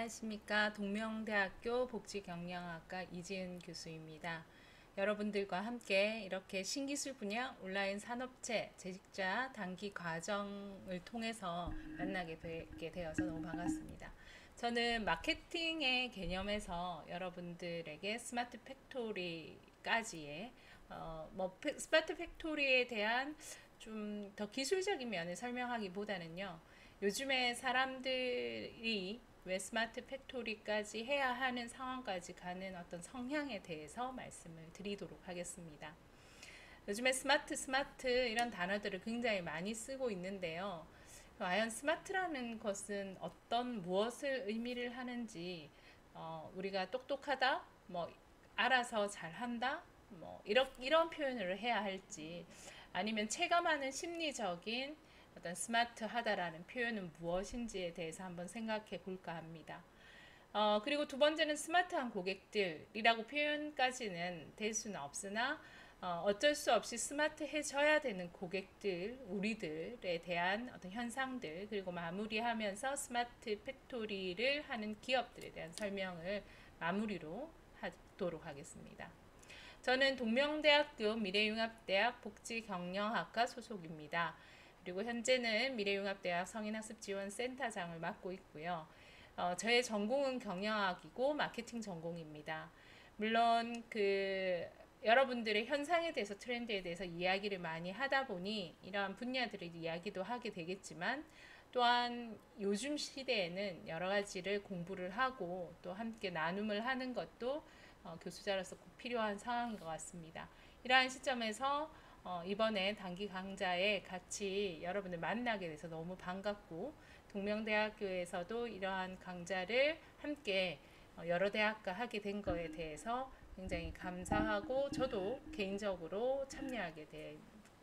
안녕하십니까. 동명대학교 복지경영학과 이지은 교수입니다. 여러분들과 함께 이렇게 신기술 분야 온라인 산업체 재직자 단기 과정을 통해서 만나게 되어서 너무 반갑습니다. 저는 마케팅의 개념에서 여러분들에게 스마트 팩토리까지의 스마트 팩토리에 대한 좀 더 기술적인 면을 설명하기보다는요. 요즘에 사람들이 왜 스마트 팩토리까지 해야 하는 상황까지 가는 어떤 성향에 대해서 말씀을 드리도록 하겠습니다. 요즘에 스마트 이런 단어들을 굉장히 많이 쓰고 있는데요. 과연 스마트라는 것은 무엇을 의미를 하는지, 우리가 똑똑하다, 알아서 잘한다, 이런 표현을 해야 할지, 아니면 체감하는 심리적인 어떤 스마트하다라는 표현은 무엇인지에 대해서 한번 생각해 볼까 합니다. 그리고 두 번째는 스마트한 고객들이라고 표현까지는 될 수는 없으나 어쩔 수 없이 스마트해져야 되는 고객들, 우리들에 대한 어떤 현상들, 그리고 마무리하면서 스마트 팩토리를 하는 기업들에 대한 설명을 마무리로 하도록 하겠습니다. 저는 동명대학교 미래융합대학 복지경영학과 소속입니다. 그리고 현재는 미래융합대학 성인학습지원센터장을 맡고 있고요. 저의 전공은 경영학이고 마케팅 전공입니다. 물론 여러분들의 현상에 대해서 트렌드에 대해서 이야기를 많이 하다 보니 이러한 분야들의 이야기도 하게 되겠지만 또한 요즘 시대에는 여러 가지를 공부를 하고 또 함께 나눔을 하는 것도 교수자로서 꼭 필요한 상황인 것 같습니다. 이러한 시점에서 이번에 단기 강좌에 같이 여러분들 만나게 돼서 너무 반갑고 동명대학교에서도 이러한 강좌를 함께 여러 대학과 하게 된 거에 대해서 굉장히 감사하고 저도 개인적으로 참여하게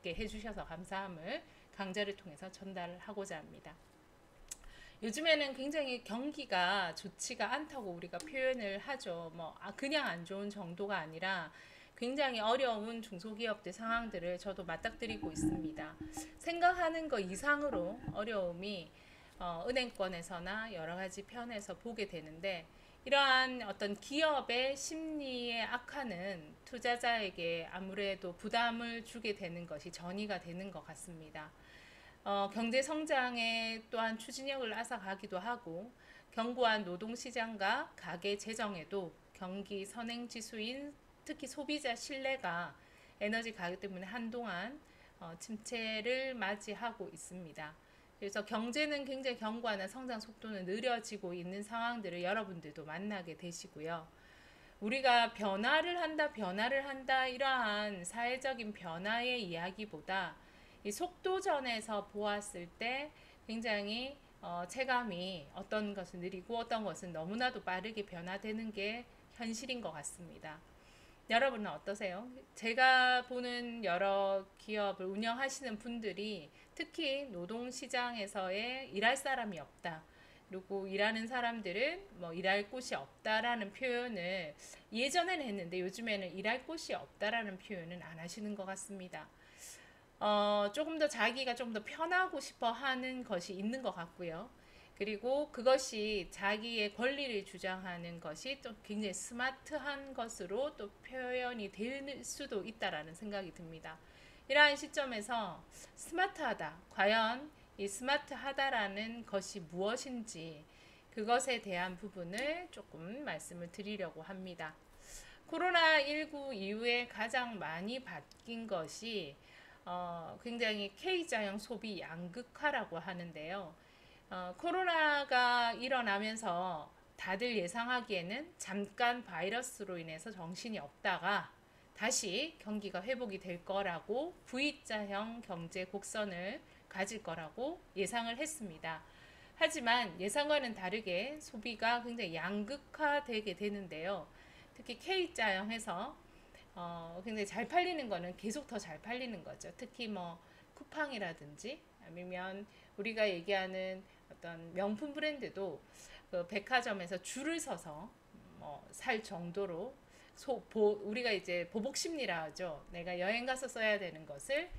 되게 해주셔서 감사함을 강좌를 통해서 전달하고자 합니다. 요즘에는 굉장히 경기가 좋지가 않다고 우리가 표현을 하죠. 그냥 안 좋은 정도가 아니라 굉장히 어려운 중소기업들 상황들을 저도 맞닥뜨리고 있습니다. 생각하는 것 이상으로 어려움이 은행권에서나 여러 가지 편에서 보게 되는데 이러한 어떤 기업의 심리의 악화는 투자자에게 아무래도 부담을 주게 되는 것이 전이가 되는 것 같습니다. 경제 성장에 또한 추진력을 앗아가기도 하고 견고한 노동시장과 가계 재정에도 경기 선행 지수인 특히 소비자 신뢰가 에너지 가격 때문에 한동안 침체를 맞이하고 있습니다. 그래서 경제는 굉장히 견고한 성장 속도는 느려지고 있는 상황들을 여러분들도 만나게 되시고요. 우리가 변화를 한다 이러한 사회적인 변화의 이야기보다 이 속도전에서 보았을 때 굉장히 체감이 어떤 것은 느리고 어떤 것은 너무나도 빠르게 변화되는 게 현실인 것 같습니다. 여러분은 어떠세요? 제가 보는 여러 기업을 운영하시는 분들이 특히 노동시장에서의 일할 사람이 없다. 그리고 일하는 사람들은 일할 곳이 없다라는 표현을 예전에는 했는데 요즘에는 일할 곳이 없다라는 표현은 안 하시는 것 같습니다. 조금 더 자기가 좀 더 편하고 싶어 하는 것이 있는 것 같고요. 그리고 그것이 자기의 권리를 주장하는 것이 또 굉장히 스마트한 것으로 또 표현이 될 수도 있다라는 생각이 듭니다. 이러한 시점에서 스마트하다. 과연 이 스마트하다라는 것이 무엇인지 그것에 대한 부분을 조금 말씀을 드리려고 합니다. 코로나19 이후에 가장 많이 바뀐 것이 굉장히 K자형 소비 양극화라고 하는데요. 코로나가 일어나면서 다들 예상하기에는 잠깐 바이러스로 인해서 정신이 없다가 다시 경기가 회복이 될 거라고 V자형 경제 곡선을 가질 거라고 예상을 했습니다. 하지만 예상과는 다르게 소비가 굉장히 양극화되게 되는데요. 특히 K자형에서 굉장히 잘 팔리는 거는 계속 더 잘 팔리는 거죠. 특히 쿠팡이라든지 아니면 우리가 얘기하는 어떤 명품 브랜드도 그 백화점에서 줄을 서서 살 정도로 우리가 이제 보복 심리라 하죠. 내가 여행 가서 써야 되는 것을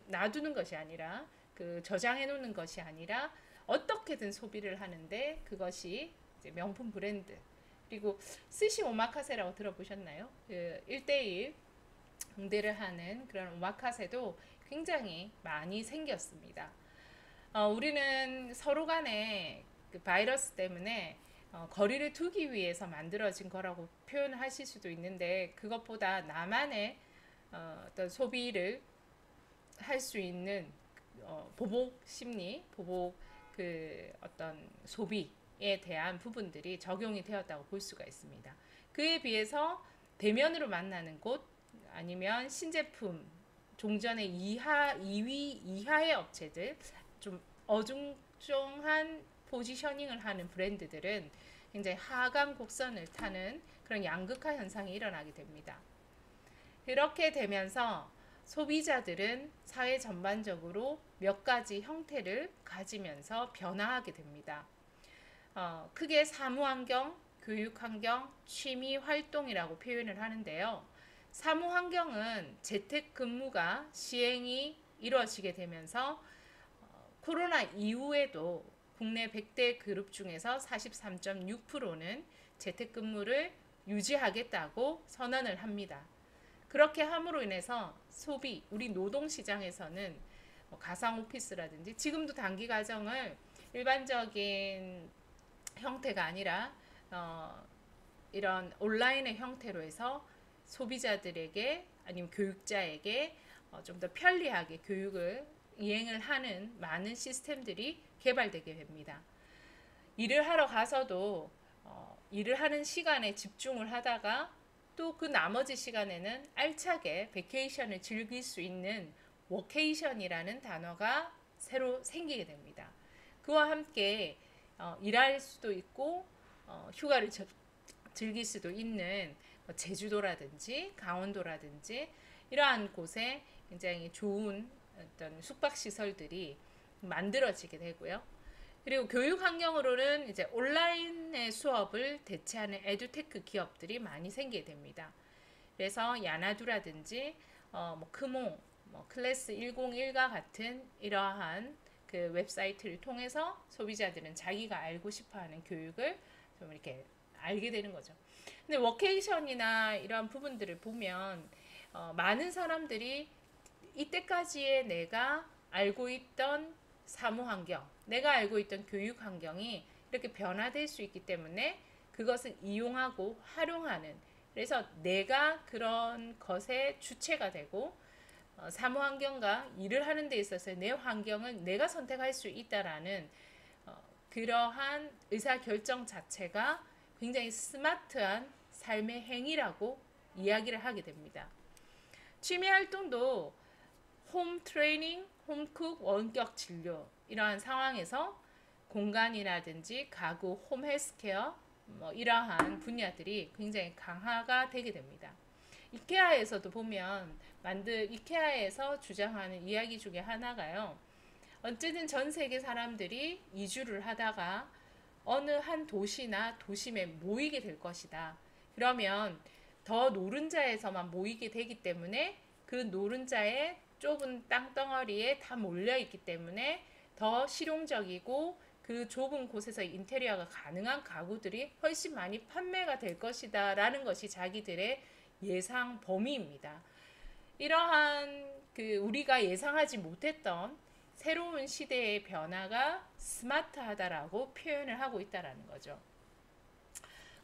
놔두는 것이 아니라 그 저장해 놓는 것이 아니라 어떻게든 소비를 하는데 그것이 이제 명품 브랜드. 그리고 스시 오마카세라고 들어보셨나요? 그 1대1 응대를 하는 그런 오마카세도 굉장히 많이 생겼습니다. 우리는 서로 간에 그 바이러스 때문에 거리를 두기 위해서 만들어진 거라고 표현하실 수도 있는데, 그것보다 나만의 어떤 소비를 할 수 있는 보복 심리, 보복 그 어떤 소비에 대한 부분들이 적용이 되었다고 볼 수가 있습니다. 그에 비해서 대면으로 만나는 곳, 아니면 신제품, 종전의 2위 이하의 업체들, 좀 어중쩡한 포지셔닝을 하는 브랜드들은 굉장히 하강 곡선을 타는 그런 양극화 현상이 일어나게 됩니다. 그렇게 되면서 소비자들은 사회 전반적으로 몇 가지 형태를 가지면서 변화하게 됩니다. 크게 사무환경, 교육환경, 취미활동이라고 표현을 하는데요. 사무환경은 재택근무가 시행이 이루어지게 되면서 코로나 이후에도 국내 100대 그룹 중에서 43.6%는 재택근무를 유지하겠다고 선언을 합니다. 그렇게 함으로 인해서 소비, 우리 노동시장에서는 가상오피스라든지, 지금도 단기가정을 일반적인 형태가 아니라 이런 온라인의 형태로 해서 소비자들에게 아니면 교육자에게 좀 더 편리하게 교육을 이행을 하는 많은 시스템들이 개발되게 됩니다. 일을 하러 가서도 일을 하는 시간에 집중을 하다가 또 그 나머지 시간에는 알차게 베케이션을 즐길 수 있는 워케이션이라는 단어가 새로 생기게 됩니다. 그와 함께 일할 수도 있고 휴가를 즐길 수도 있는 제주도라든지 강원도라든지 이러한 곳에 굉장히 좋은 어떤 숙박시설들이 만들어지게 되고요. 그리고 교육 환경으로는 이제 온라인의 수업을 대체하는 에듀테크 기업들이 많이 생기게 됩니다. 그래서 야나두라든지 크몽, 클래스 101과 같은 이러한 그 웹사이트를 통해서 소비자들은 자기가 알고 싶어하는 교육을 좀 이렇게 알게 되는 거죠. 근데 워케이션이나 이런 부분들을 보면 많은 사람들이 이때까지의 내가 알고 있던 사무 환경, 내가 알고 있던 교육 환경이 이렇게 변화될 수 있기 때문에 그것을 이용하고 활용하는, 그래서 내가 그런 것의 주체가 되고 사무 환경과 일을 하는 데 있어서 내 환경을 내가 선택할 수 있다라는 그러한 의사결정 자체가 굉장히 스마트한 삶의 행위라고 이야기를 하게 됩니다. 취미 활동도 홈 트레이닝, 홈쿡, 원격 진료 이러한 상황에서 공간이라든지 가구, 홈 헬스케어 이러한 분야들이 굉장히 강화가 되게 됩니다. 이케아에서도 보면 이케아에서 주장하는 이야기 중에 하나가요. 어쨌든 전 세계 사람들이 이주를 하다가 어느 한 도시나 도심에 모이게 될 것이다. 그러면 더 노른자에서만 모이게 되기 때문에 그 노른자의 좁은 땅덩어리에 다 몰려있기 때문에 더 실용적이고 그 좁은 곳에서 인테리어가 가능한 가구들이 훨씬 많이 판매가 될 것이다 라는 것이 자기들의 예상 범위입니다. 이러한 그 우리가 예상하지 못했던 새로운 시대의 변화가 스마트하다라고 표현을 하고 있다라는 거죠.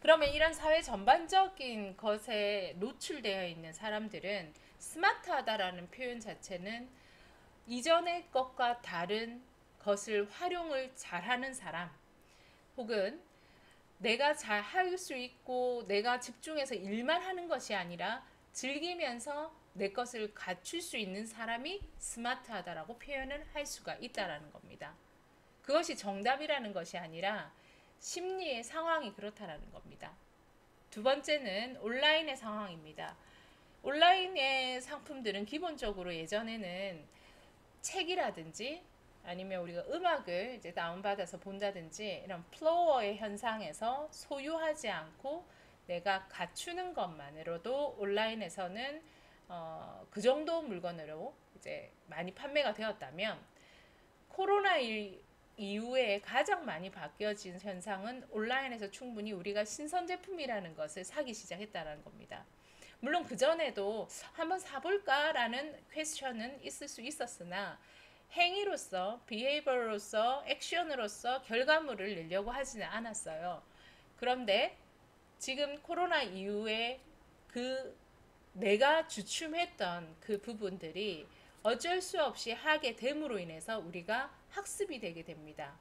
그러면 이런 사회 전반적인 것에 노출되어 있는 사람들은 스마트하다라는 표현 자체는 이전의 것과 다른 것을 활용을 잘하는 사람, 혹은 내가 잘 할 수 있고 내가 집중해서 일만 하는 것이 아니라 즐기면서 내 것을 갖출 수 있는 사람이 스마트하다라고 표현을 할 수가 있다라는 겁니다. 그것이 정답이라는 것이 아니라 심리의 상황이 그렇다라는 겁니다. 두 번째는 온라인의 상황입니다. 온라인의 상품들은 기본적으로 예전에는 책이라든지 아니면 우리가 음악을 이제 다운받아서 본다든지 이런 플로어의 현상에서 소유하지 않고 내가 갖추는 것만으로도 온라인에서는 그 정도 물건으로 이제 많이 판매가 되었다면, 코로나 이후에 가장 많이 바뀌어진 현상은 온라인에서 충분히 우리가 신선 제품이라는 것을 사기 시작했다는 겁니다. 물론 그전에도 한번 사볼까라는 퀘스천은 있을 수 있었으나 행위로서, 비헤이버로서, 액션으로서 결과물을 내려고 하지는 않았어요. 그런데 지금 코로나 이후에 그 내가 주춤했던 그 부분들이 어쩔 수 없이 하게 됨으로 인해서 우리가 학습이 되게 됩니다.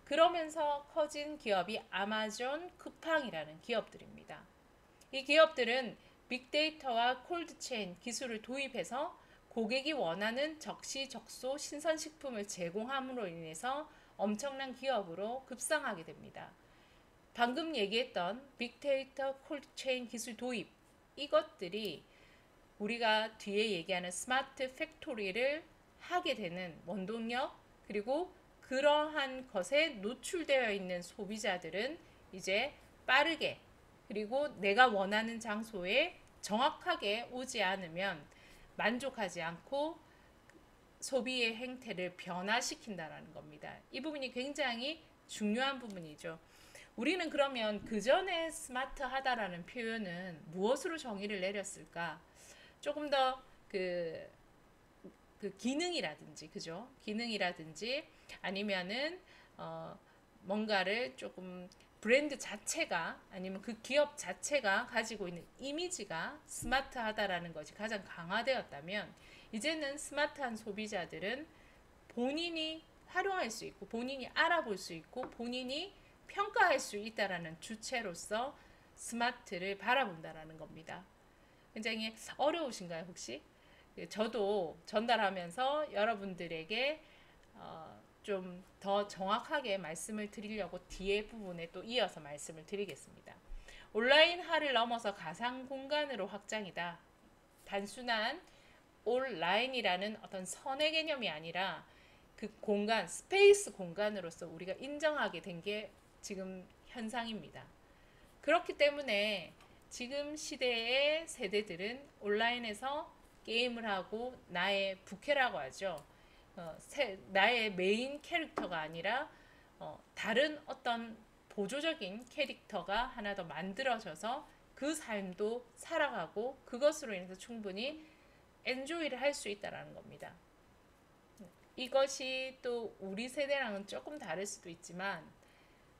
그러면서 커진 기업이 아마존, 쿠팡이라는 기업들입니다. 이 기업들은 빅데이터와 콜드체인 기술을 도입해서 고객이 원하는 적시적소 신선식품을 제공함으로 인해서 엄청난 기업으로 급상하게 됩니다. 방금 얘기했던 빅데이터 콜드체인 기술 도입, 이것들이 우리가 뒤에 얘기하는 스마트 팩토리를 하게 되는 원동력, 그리고 그러한 것에 노출되어 있는 소비자들은 이제 빠르게, 그리고 내가 원하는 장소에 정확하게 오지 않으면 만족하지 않고 소비의 행태를 변화시킨다는 겁니다. 이 부분이 굉장히 중요한 부분이죠. 우리는 그러면 그 전에 스마트하다라는 표현은 무엇으로 정의를 내렸을까? 조금 더 그 기능이라든지, 그죠? 기능이라든지 아니면은 뭔가를 조금 브랜드 자체가, 아니면 그 기업 자체가 가지고 있는 이미지가 스마트하다라는 것이 가장 강화되었다면, 이제는 스마트한 소비자들은 본인이 활용할 수 있고 본인이 알아볼 수 있고 본인이 평가할 수 있다라는 주체로서 스마트를 바라본다라는 겁니다. 굉장히 어려우신가요, 혹시? 저도 전달하면서 여러분들에게 좀 더 정확하게 말씀을 드리려고 뒤에 부분에 또 이어서 말씀을 드리겠습니다. 온라인화를 넘어서 가상 공간으로 확장이다. 단순한 온라인이라는 어떤 선의 개념이 아니라 그 공간, 스페이스 공간으로서 우리가 인정하게 된 게 지금 현상입니다. 그렇기 때문에 지금 시대의 세대들은 온라인에서 게임을 하고 나의 부캐라고 하죠. 나의 메인 캐릭터가 아니라 다른 어떤 보조적인 캐릭터가 하나 더 만들어져서 그 삶도 살아가고 그것으로 인해서 충분히 엔조이를 할 수 있다는 겁니다. 이것이 또 우리 세대랑은 조금 다를 수도 있지만,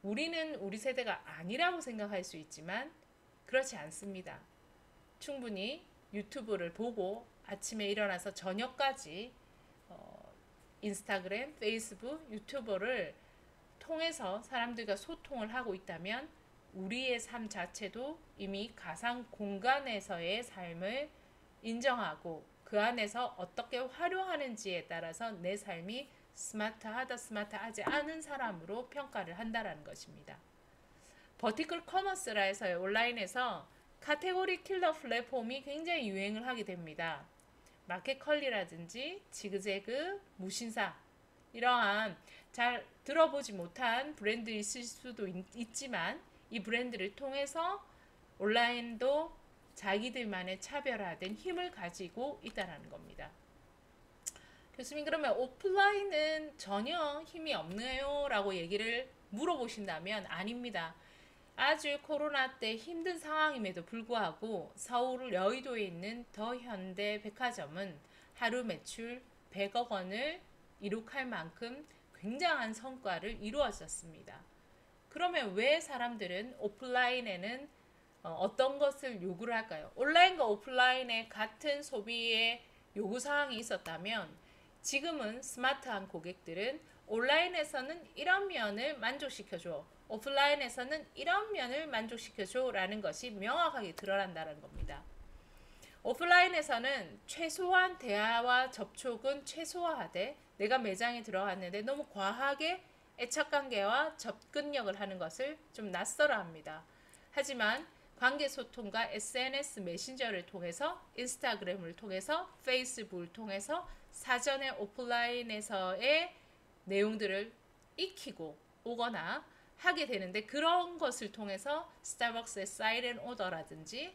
우리는 우리 세대가 아니라고 생각할 수 있지만 그렇지 않습니다. 충분히 유튜브를 보고 아침에 일어나서 저녁까지 인스타그램, 페이스북, 유튜버를 통해서 사람들과 소통을 하고 있다면 우리의 삶 자체도 이미 가상 공간에서의 삶을 인정하고 그 안에서 어떻게 활용하는지에 따라서 내 삶이 스마트하다, 스마트하지 않은 사람으로 평가를 한다는 것입니다. 버티컬 커머스라 해서 온라인에서 카테고리 킬러 플랫폼이 굉장히 유행을 하게 됩니다. 마켓컬리라든지 지그재그, 무신사, 이러한 잘 들어보지 못한 브랜드 있을 수도 있지만 이 브랜드를 통해서 온라인도 자기들만의 차별화된 힘을 가지고 있다는 겁니다. 교수님, 그러면 오프라인은 전혀 힘이 없네요 라고 얘기를 물어보신다면 아닙니다. 아주 코로나 때 힘든 상황임에도 불구하고 서울 여의도에 있는 더현대 백화점은 하루 매출 100억 원을 이룩할 만큼 굉장한 성과를 이루었었습니다. 그러면 왜 사람들은 오프라인에는 어떤 것을 요구를 할까요? 온라인과 오프라인의 같은 소비의 요구사항이 있었다면 지금은 스마트한 고객들은 온라인에서는 이런 면을 만족시켜줘, 오프라인에서는 이런 면을 만족시켜줘 라는 것이 명확하게 드러난다는 겁니다. 오프라인에서는 최소한 대화와 접촉은 최소화하되 내가 매장에 들어갔는데 너무 과하게 애착관계와 접근력을 하는 것을 좀 낯설어 합니다. 하지만 관계소통과 SNS 메신저를 통해서, 인스타그램을 통해서, 페이스북을 통해서 사전에 오프라인에서의 내용들을 익히고 오거나 하게 되는데, 그런 것을 통해서 스타벅스의 사이렌 오더라든지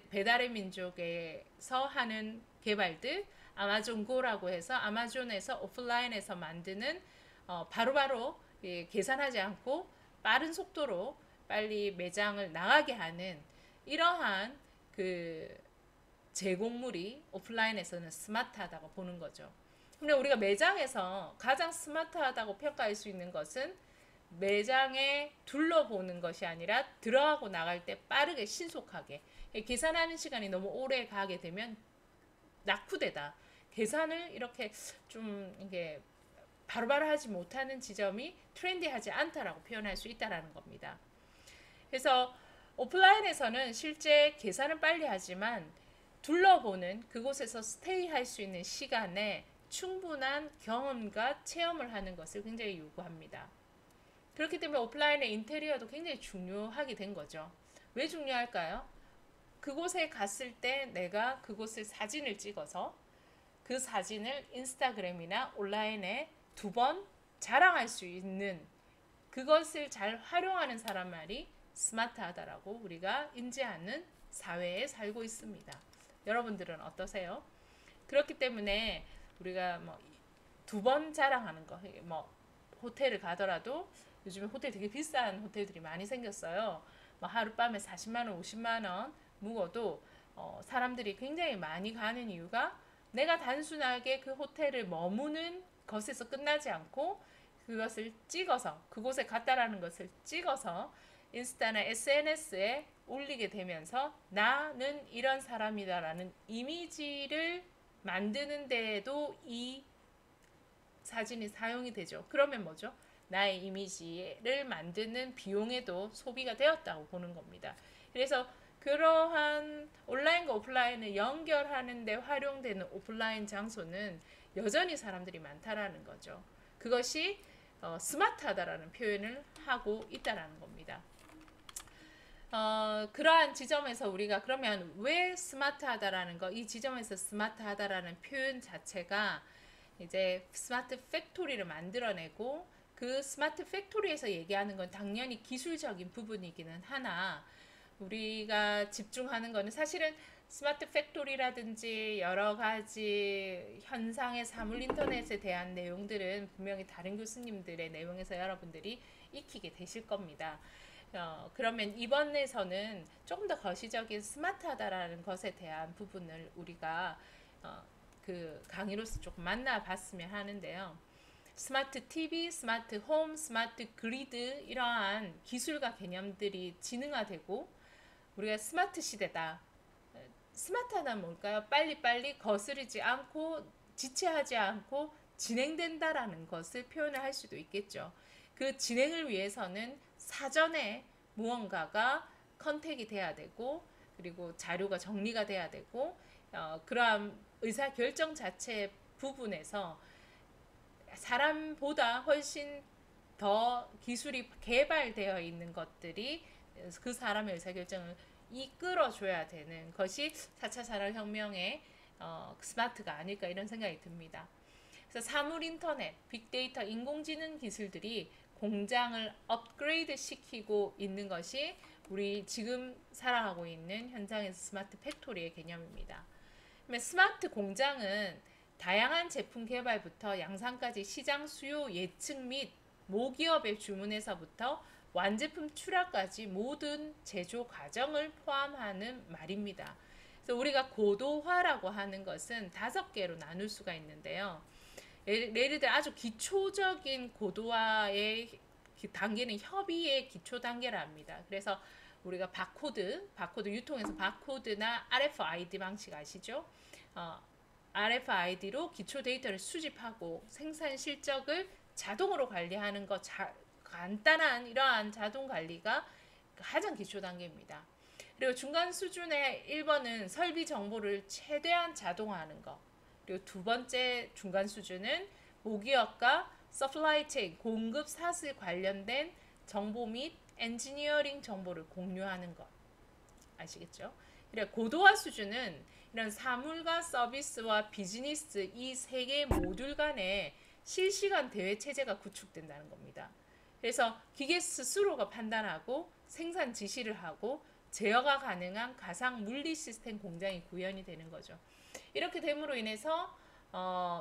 배달의 민족에서 하는 개발들, 아마존 고라고 해서 아마존에서 오프라인에서 만드는 바로바로 예, 계산하지 않고 빠른 속도로 빨리 매장을 나가게 하는 이러한 그 제공물이 오프라인에서는 스마트하다고 보는 거죠. 근데 우리가 매장에서 가장 스마트하다고 평가할 수 있는 것은 매장에 둘러보는 것이 아니라 들어가고 나갈 때 빠르게 신속하게 계산하는 시간이 너무 오래 가게 되면 낙후되다. 계산을 이렇게 좀 이게 바로바로 하지 못하는 지점이 트렌디하지 않다라고 표현할 수 있다라는 겁니다. 그래서 오프라인에서는 실제 계산은 빨리 하지만 둘러보는 그곳에서 스테이할 수 있는 시간에 충분한 경험과 체험을 하는 것을 굉장히 요구합니다. 그렇기 때문에 오프라인의 인테리어도 굉장히 중요하게 된 거죠. 왜 중요할까요? 그곳에 갔을 때 내가 그곳을 사진을 찍어서 그 사진을 인스타그램이나 온라인에 2번 자랑할 수 있는 그것을 잘 활용하는 사람만이 스마트하다라고 우리가 인지하는 사회에 살고 있습니다. 여러분들은 어떠세요? 그렇기 때문에 우리가 뭐 2번 자랑하는 거, 뭐 호텔을 가더라도 요즘에 호텔 되게 비싼 호텔들이 많이 생겼어요. 뭐 하룻밤에 40만 원, 50만 원 묵어도 사람들이 굉장히 많이 가는 이유가 내가 단순하게 그 호텔을 머무는 것에서 끝나지 않고 그것을 찍어서 그곳에 갔다라는 것을 찍어서 인스타나 SNS에 올리게 되면서 나는 이런 사람이다라는 이미지를 만드는 데에도 이 사진이 사용이 되죠. 그러면 뭐죠? 나의 이미지를 만드는 비용에도 소비가 되었다고 보는 겁니다. 그래서 그러한 온라인과 오프라인을 연결하는 데 활용되는 오프라인 장소는 여전히 사람들이 많다라는 거죠. 그것이 스마트하다라는 표현을 하고 있다라는 겁니다. 그러한 지점에서 우리가 그러면 왜 스마트하다라는 거, 이 지점에서 스마트하다라는 표현 자체가 이제 스마트 팩토리를 만들어내고 그 스마트 팩토리에서 얘기하는 건 당연히 기술적인 부분이기는 하나 우리가 집중하는 거는 사실은 스마트 팩토리라든지 여러 가지 현상의 사물 인터넷에 대한 내용들은 분명히 다른 교수님들의 내용에서 여러분들이 익히게 되실 겁니다. 그러면 이번에서는 조금 더 거시적인 스마트하다라는 것에 대한 부분을 우리가 그 강의로서 조금 만나봤으면 하는데요. 스마트 TV, 스마트 홈, 스마트 그리드 이러한 기술과 개념들이 지능화되고 우리가 스마트 시대다. 스마트하다는 뭘까요? 빨리빨리 거스르지 않고 지체하지 않고 진행된다라는 것을 표현을 할 수도 있겠죠. 그 진행을 위해서는 사전에 무언가가 컨택이 돼야 되고 그리고 자료가 정리가 돼야 되고 그러한 의사결정 자체 부분에서 사람보다 훨씬 더 기술이 개발되어 있는 것들이 그 사람의 의사결정을 이끌어줘야 되는 것이 4차 산업혁명의 스마트가 아닐까 이런 생각이 듭니다. 그래서 사물 인터넷, 빅데이터, 인공지능 기술들이 공장을 업그레이드 시키고 있는 것이 우리 지금 살아가고 있는 현장에서 스마트 팩토리의 개념입니다. 스마트 공장은 다양한 제품 개발부터 양산까지 시장 수요 예측 및 모기업의 주문에서부터 완제품 출하까지 모든 제조 과정을 포함하는 말입니다. 그래서 우리가 고도화라고 하는 것은 5개로 나눌 수가 있는데요. 예를 들어 아주 기초적인 고도화의 단계는 협의의 기초 단계라 합니다. 그래서 우리가 바코드 유통에서 바코드나 RFID 방식 아시죠? RFID로 기초 데이터를 수집하고 생산 실적을 자동으로 관리하는 것 간단한 이러한 자동 관리가 가장 기초 단계입니다. 그리고 중간 수준의 1번은 설비 정보를 최대한 자동화하는 것. 그리고 2번째 중간 수준은 모기업과 서플라이 체인, 공급 사슬 관련된 정보 및 엔지니어링 정보를 공유하는 것. 아시겠죠? 그리고 고도화 수준은 이런 사물과 서비스와 비즈니스 이 3개 모듈 간에 실시간 대외 체제가 구축된다는 겁니다. 그래서 기계 스스로가 판단하고 생산 지시를 하고 제어가 가능한 가상 물리 시스템 공장이 구현이 되는 거죠. 이렇게 됨으로 인해서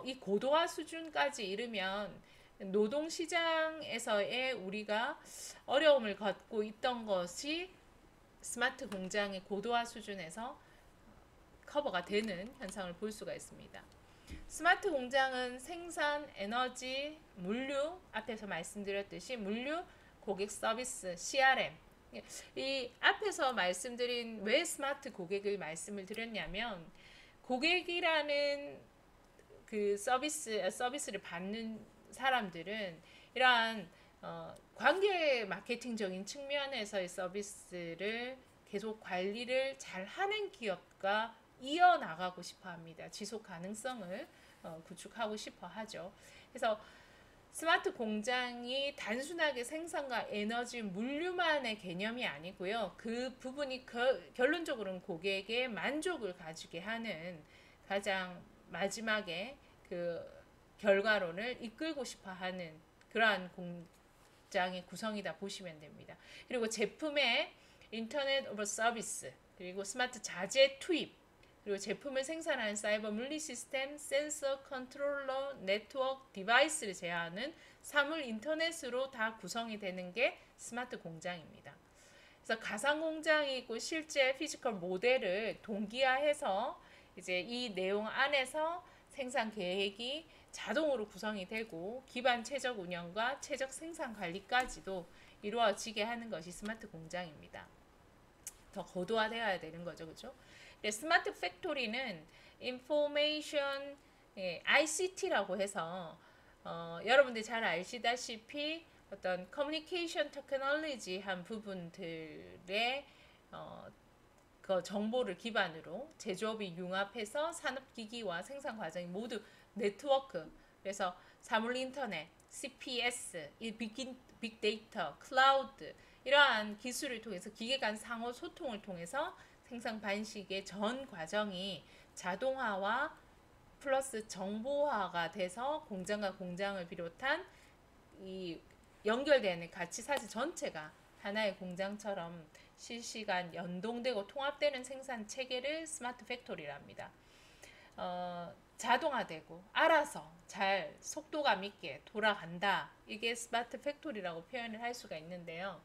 이 고도화 수준까지 이르면 노동시장에서의 우리가 어려움을 겪고 있던 것이 스마트 공장의 고도화 수준에서 커버가 되는 현상을 볼 수가 있습니다. 스마트 공장은 생산, 에너지, 물류, 앞에서 말씀드렸듯이 물류, 고객 서비스, CRM. 이 앞에서 말씀드린 왜 스마트 고객을 말씀을 드렸냐면 고객이라는 그 서비스를 받는 사람들은 이러한 관계 마케팅적인 측면에서의 서비스를 계속 관리를 잘 하는 기업과 이어나가고 싶어 합니다. 지속 가능성을 구축하고 싶어 하죠. 그래서 스마트 공장이 단순하게 생산과 에너지, 물류만의 개념이 아니고요. 그 부분이 결론적으로는 고객의 만족을 가지게 하는 가장 마지막에 그 결과론을 이끌고 싶어 하는 그러한 공장의 구성이다 보시면 됩니다. 그리고 제품의 인터넷 오브 서비스, 그리고 스마트 자재 투입, 그리고 제품을 생산하는 사이버 물리 시스템, 센서, 컨트롤러, 네트워크, 디바이스를 제어하는 사물 인터넷으로 다 구성이 되는 게 스마트 공장입니다. 그래서 가상 공장이 있고 실제 피지컬 모델을 동기화해서 이제 이 내용 안에서 생산 계획이 자동으로 구성이 되고 기반 최적 운영과 최적 생산 관리까지도 이루어지게 하는 것이 스마트 공장입니다. 더 고도화되어야 되는 거죠, 그렇죠? 스마트 팩토리는 인포메이션 ICT라고 해서 여러분들이 잘 아시다시피 어떤 커뮤니케이션 테크놀로지 한 부분들의 그 정보를 기반으로 제조업이 융합해서 산업기기와 생산 과정이 모두 네트워크, 그래서 사물 인터넷, CPS, 빅데이터, 클라우드 이러한 기술을 통해서 기계 간 상호 소통을 통해서 생산 반식의 전 과정이 자동화와 플러스 정보화가 돼서 공장과 공장을 비롯한 이 연결되는 가치 사슬 전체가 하나의 공장처럼 실시간 연동되고 통합되는 생산 체계를 스마트 팩토리랍니다. 자동화되고 알아서 잘 속도감 있게 돌아간다. 이게 스마트 팩토리라고 표현을 할 수가 있는데요.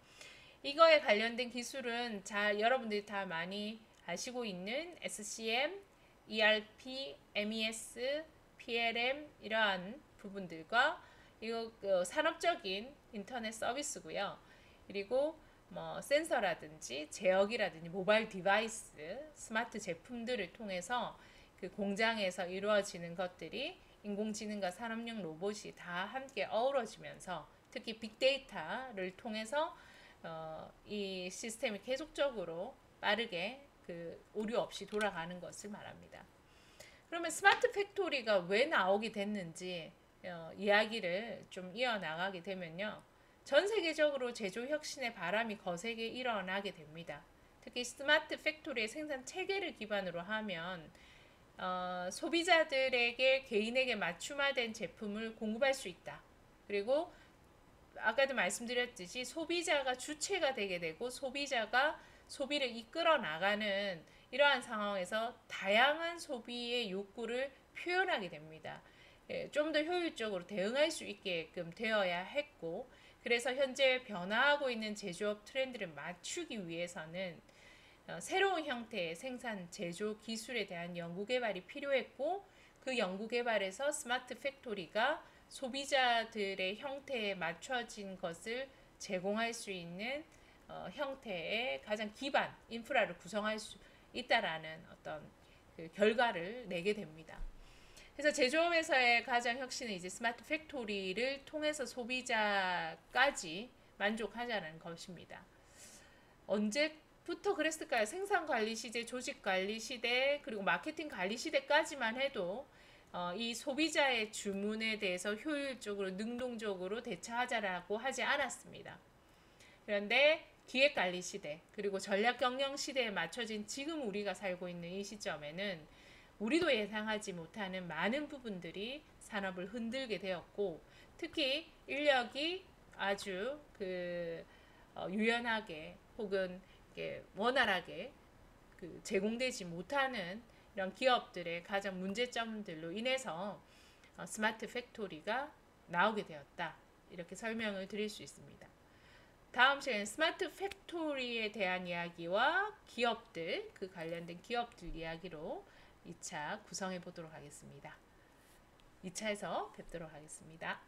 이거에 관련된 기술은 여러분들이 다 많이 아시고 있는 SCM, ERP, MES, PLM 이러한 부분들과 이거 산업적인 인터넷 서비스고요. 그리고 뭐 센서라든지 제어기라든지 모바일 디바이스, 스마트 제품들을 통해서 그 공장에서 이루어지는 것들이 인공지능과 산업용 로봇이 다 함께 어우러지면서 특히 빅데이터를 통해서 이 시스템이 계속적으로 빠르게 그 오류 없이 돌아가는 것을 말합니다. 그러면 스마트 팩토리가 왜 나오게 됐는지 이야기를 좀 이어나가게 되면요. 전 세계적으로 제조 혁신의 바람이 거세게 일어나게 됩니다. 특히 스마트 팩토리의 생산 체계를 기반으로 하면 소비자들에게 개인에게 맞춤화된 제품을 공급할 수 있다. 그리고 아까도 말씀드렸듯이 소비자가 주체가 되게 되고 소비자가 소비를 이끌어 나가는 이러한 상황에서 다양한 소비의 욕구를 표현하게 됩니다. 좀 더 효율적으로 대응할 수 있게끔 되어야 했고, 그래서 현재 변화하고 있는 제조업 트렌드를 맞추기 위해서는 새로운 형태의 생산 제조 기술에 대한 연구 개발이 필요했고, 그 연구 개발에서 스마트 팩토리가 소비자들의 형태에 맞춰진 것을 제공할 수 있는 형태의 가장 기반 인프라를 구성할 수 있다라는 어떤 그 결과를 내게 됩니다. 그래서 제조업에서의 가장 혁신은 이제 스마트 팩토리를 통해서 소비자까지 만족하자는 것입니다. 언제부터 그랬을까요? 생산 관리 시대, 조직 관리 시대, 그리고 마케팅 관리 시대까지만 해도 이 소비자의 주문에 대해서 효율적으로 능동적으로 대처하자라고 하지 않았습니다. 그런데 기획관리 시대 그리고 전략경영 시대에 맞춰진 지금 우리가 살고 있는 이 시점에는 우리도 예상하지 못하는 많은 부분들이 산업을 흔들게 되었고, 특히 인력이 아주 유연하게 혹은 원활하게 제공되지 못하는 이런 기업들의 가장 문제점들로 인해서 스마트 팩토리가 나오게 되었다. 이렇게 설명을 드릴 수 있습니다. 다음 시간에 스마트 팩토리에 대한 이야기와 기업들, 그 관련된 기업들 이야기로 2차 구성해 보도록 하겠습니다. 2차에서 뵙도록 하겠습니다.